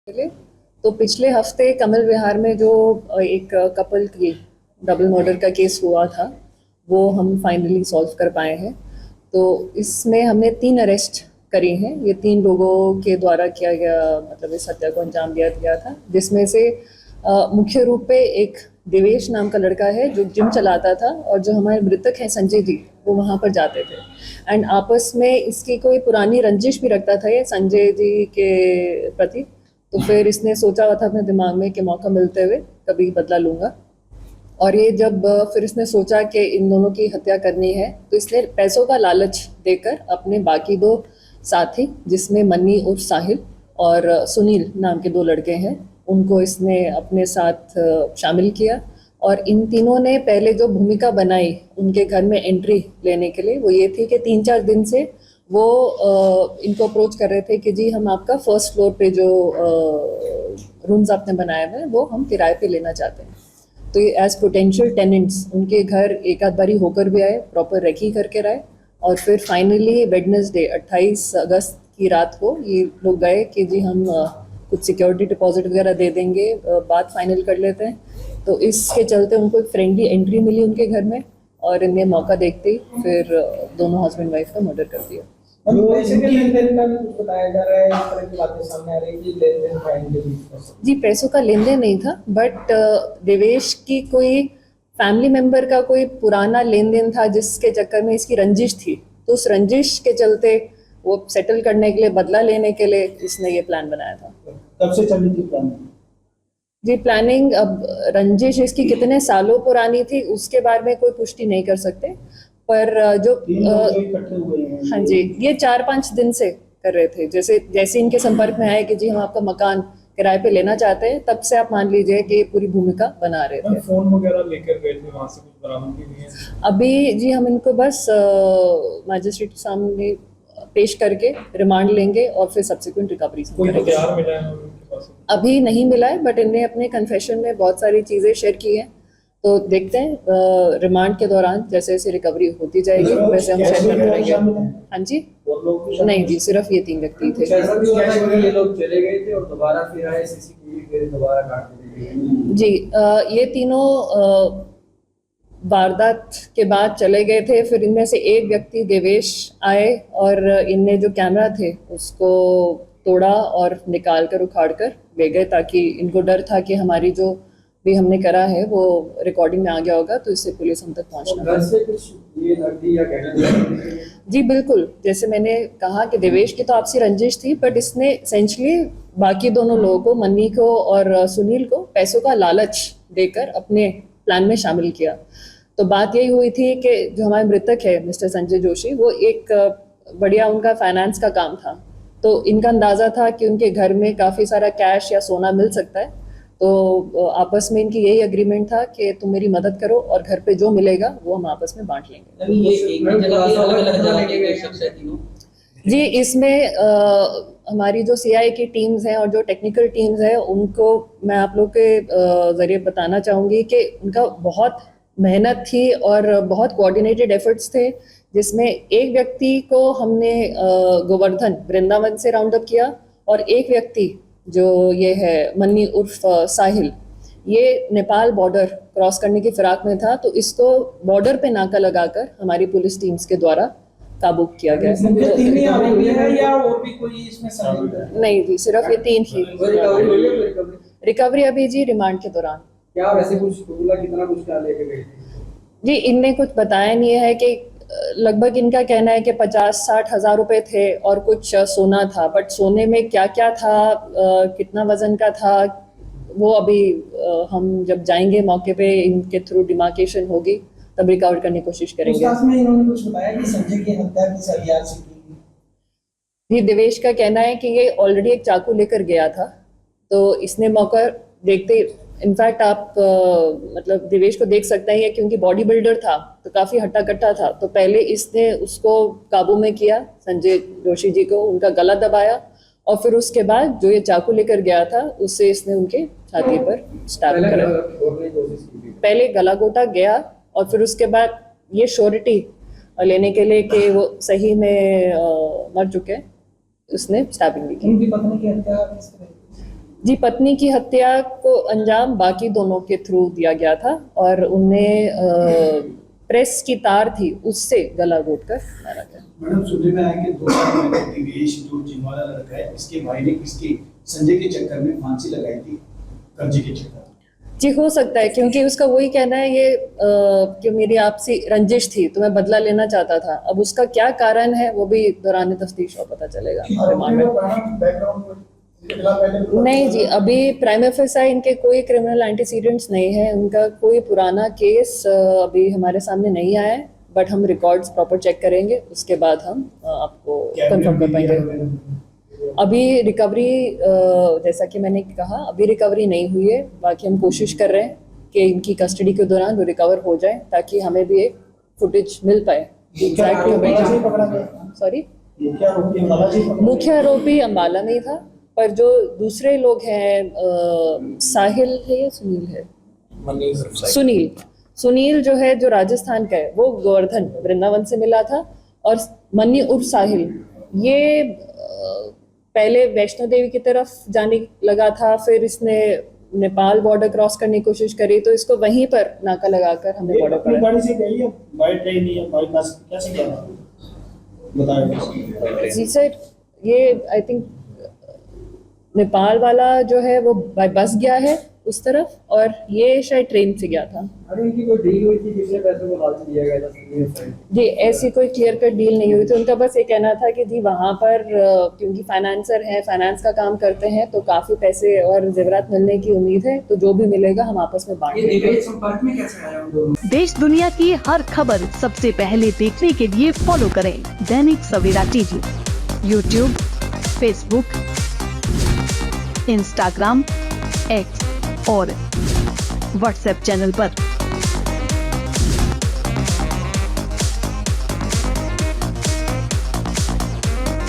चले तो पिछले हफ्ते कमल विहार में जो एक कपल की डबल मर्डर का केस हुआ था वो हम फाइनली सॉल्व कर पाए हैं। तो इसमें हमने 3 अरेस्ट करी हैं। ये 3 लोगों के द्वारा किया गया मतलब इस हत्या को अंजाम दिया गया था, जिसमें से मुख्य रूप पे एक देवेश नाम का लड़का है जो जिम चलाता था, और जो हमारे मृतक हैं संजय जी वो वहाँ पर जाते थे। एंड आपस में इसकी कोई पुरानी रंजिश भी रखता था ये संजय जी के प्रति। तो फिर इसने सोचा हुआ था अपने दिमाग में कि मौका मिलते हुए कभी बदला लूंगा। और ये जब फिर इसने सोचा कि इन दोनों की हत्या करनी है, तो इसने पैसों का लालच देकर अपने बाकी 2 साथी, जिसमें मन्नी उर्फ साहिल और सुनील नाम के 2 लड़के हैं, उनको इसने अपने साथ शामिल किया। और इन तीनों ने पहले जो भूमिका बनाई उनके घर में एंट्री लेने के लिए, वो ये थी कि 3-4 दिन से वो इनको अप्रोच कर रहे थे कि जी हम आपका फर्स्ट फ्लोर पे जो रूम्स आपने बनाए हुए हैं वो हम किराए पे लेना चाहते हैं। तो ये एज पोटेंशियल टेनेंट्स उनके घर एक आध बारी होकर भी आए, प्रॉपर रेकी करके रहे। और फिर फाइनली वेडनेसडे 28 अगस्त की रात को ये लोग गए कि जी हम कुछ सिक्योरिटी डिपॉजिट वगैरह दे देंगे, बात फाइनल कर लेते हैं। तो इसके चलते उनको एक फ्रेंडली एंट्री मिली उनके घर में, और इन्हें मौका देखते ही फिर दोनों हस्बैंड वाइफ का मर्डर कर दिया। पैसे के लेन-देन का भी कुछ बताया जा रहा है, इस तरह की बातें सामने आ रही है कि लेन-देन था इनके बीच। जी पैसों का लेन देन नहीं था, बट देवेश की कोई फैमिली मेंबर का कोई पुराना लेन देन था जिसके चक्कर में इसकी रंजिश थी। तो उस रंजिश के चलते वो सेटल करने के लिए, बदला लेने के लिए इसने ये प्लान बनाया था। कब से चली थी प्लानिंग? जी प्लानिंग, अब रंजिश इसकी कितने सालों पुरानी थी उसके बारे में कोई पुष्टि नहीं कर सकते, पर जो इकट्ठे हुए हैं। हाँ जी, ये 4-5 दिन से कर रहे थे। जैसे जैसे इनके संपर्क में आए कि जी हम आपका मकान किराए पे लेना चाहते हैं, तब से आप मान लीजिए कि ये पूरी भूमिका बना रहे थे। फोन वगैरह लेकर गए थे, वहां से कुछ बरामदगी हुई है? अभी जी हम इनको बस मजिस्ट्रेट के सामने पेश करके रिमांड लेंगे और फिर सब्सिक्वेंट रिकवरी कोई करेंगे। हथियार मिला है उनके पास? अभी नहीं मिला है, बट इनने अपने कन्फेशन में बहुत सारी चीज़ें शेयर की हैं। तो देखते हैं रिमांड के दौरान जैसे जैसे रिकवरी होती जाएगी वैसे हम शेयर करते रहेंगे। हाँ जी, और लोग भी नहीं जी, सिर्फ ये 3 व्यक्ति थे। ऐसा भी हुआ था कि ये लोग चले गए थे और दोबारा फिर आए, सीसीटीवी फिर दोबारा काट दिए जी ये तीनों वारदात के बाद चले गए थे। फिर इनमें से एक व्यक्ति देवेश आए और इनने जो कैमरा थे उसको तोड़ा और निकाल कर उखाड़ कर ले गए, ताकि इनको डर था कि हमारी जो भी हमने करा है वो रिकॉर्डिंग में आ गया होगा, तो इससे पुलिस हम तक पहुंचना घर से कुछ ये नकदी या कहने जी बिल्कुल, जैसे मैंने कहा कि देवेश की तो आपसी रंजिश थी, बट इसने एसेंशली बाकी दोनों लोगों को, मन्नी को और सुनील को, पैसों का लालच देकर अपने प्लान में शामिल किया। तो बात यही हुई थी कि जो हमारे मृतक है मिस्टर संजय जोशी, वो एक बढ़िया उनका फाइनेंस का काम था। तो इनका अंदाज़ा था कि उनके घर में काफ़ी सारा कैश या सोना मिल सकता है। तो आपस में इनकी यही एग्रीमेंट था कि तुम मेरी मदद करो और घर पे जो मिलेगा वो हम आपस में बांट लेंगे। ये एक ही जगह से अलग-अलग जगह के शख्स है तीनों? जी इसमें हमारी जो सीआई की टीम्स हैं और जो टेक्निकल टीम्स हैं उनको मैं आप लोग के ज़रिए बताना चाहूँगी कि उनका बहुत मेहनत थी और बहुत कोऑर्डिनेटेड एफर्ट्स थे, जिसमें एक व्यक्ति को हमने गोवर्धन वृंदावन से राउंड अप किया, और एक व्यक्ति जो ये है मन्नी उर्फ साहिल, ये नेपाल बॉर्डर क्रॉस करने की फिराक में था। तो इसको बॉर्डर पे नाका लगाकर हमारी पुलिस टीम्स के द्वारा काबू किया गया। तीन ही आरोपी है या और भी कोई इसमें शामिल है? नहीं जी, सिर्फ ये 3 ही। रिकवरी हुई है? रिकवरी रिकवरी अभी जी रिमांड के दौरान। क्या वैसे कुछ टूला कितना कुछ क्या लेके गए थे? जी इनने कुछ बताया नहीं है कि लगभग इनका कहना है कि 50-60 हज़ार रुपए थे और कुछ सोना था, बट सोने में क्या क्या था, कितना वजन का था, वो अभी हम जब जाएंगे मौके पे इनके थ्रू डिमार्केशन होगी तब रिकवर करने की कोशिश करेंगे। उस में इन्होंने कुछ बताया कि संजय की हत्या किस हथियार से की गई? जी देवेश का कहना है कि ये ऑलरेडी एक चाकू लेकर गया था, तो इसने मौका देखते, इनफैक्ट आप मतलब देवेश को देख सकते हैं क्योंकि बॉडी बिल्डर था तो काफ़ी हट्टा कट्टा था। तो पहले इसने उसको काबू में किया, संजय जोशी जी को, उनका गला दबाया, और फिर उसके बाद जो ये चाकू लेकर गया था उससे इसने उनके छाती पर स्टैब करा। पहले गला घोटा गया और फिर उसके बाद ये श्योरिटी लेने के लिए कि वो सही में मर चुके हैं, उसने स्टैबिंग भी की। उनकी पत्नी की हत्या किस तरह की? जी, पत्नी की हत्या को अंजाम बाकी दोनों के थ्रू दिया गया था और उन्हें प्रेस की तार थी उससे गला घोटकर मारा गया। मैडम सुनने में आया कि 2 साल पहले दिवेश जो जिम वाला लड़का है इसके भाई ने किसके संजय के चक्कर में फांसी लगाई थी कर्जे के चक्कर में। जी, हो सकता है क्योंकि उसका वही कहना है ये कि मेरी आपसे रंजिश थी तो मैं बदला लेना चाहता था। अब उसका क्या कारण है वो भी दौरान तफ्तीश और पता चलेगा रिमांड में। नहीं जी, अभी प्राइम एफएसआई इनके कोई क्रिमिनल एंटीसीडेंट्स नहीं है, उनका कोई पुराना केस अभी हमारे सामने नहीं आया है, बट हम रिकॉर्ड्स प्रॉपर चेक करेंगे उसके बाद हम आपको कंफर्म कर पाएंगे। अभी रिकवरी जैसा कि मैंने कहा अभी रिकवरी नहीं हुई है, बाकी हम कोशिश कर रहे हैं कि इनकी कस्टडी के दौरान वो रिकवर हो जाए ताकि हमें भी एक फुटेज मिल पाए। सॉरी, मुख्य आरोपी अम्बाला में ही था, पर जो दूसरे लोग हैं साहिल है या सुनील है, सुनील जो है जो राजस्थान का है वो गोवर्धन वृंदावन से मिला था, और मन्नी उर्फ साहिल ये पहले वैष्णो देवी की तरफ जाने लगा था, फिर इसने नेपाल बॉर्डर क्रॉस करने की कोशिश करी तो इसको वहीं पर नाका लगाकर हमने बॉर्डर पर गाड़ी से गई है, बाय ट्रेन या बाय बस, कैसे गया बताएं। जी सर, ये आई थिंक नेपाल वाला जो है वो बाय बस गया है उस तरफ, और ये शायद ट्रेन से गया था। अरे इनकी कोई डील हुई थी जिससे पैसों को लालच दिया गया था? जी, ऐसी कोई क्लियर कट डील नहीं हुई थी, उनका बस ये कहना था कि जी वहाँ पर क्योंकि फाइनेंसर हैं, फाइनेंस का काम करते हैं तो काफ़ी पैसे और जेवरात मिलने की उम्मीद है, तो जो भी मिलेगा हम आपस में बांट लेंगे। संपर्क में कैसे आया उन दोनों? देश दुनिया की हर खबर सबसे पहले देखने के लिए फॉलो करें Dainik Savera TV, YouTube, Facebook, Instagram, X और व्हाट्सएप चैनल पर।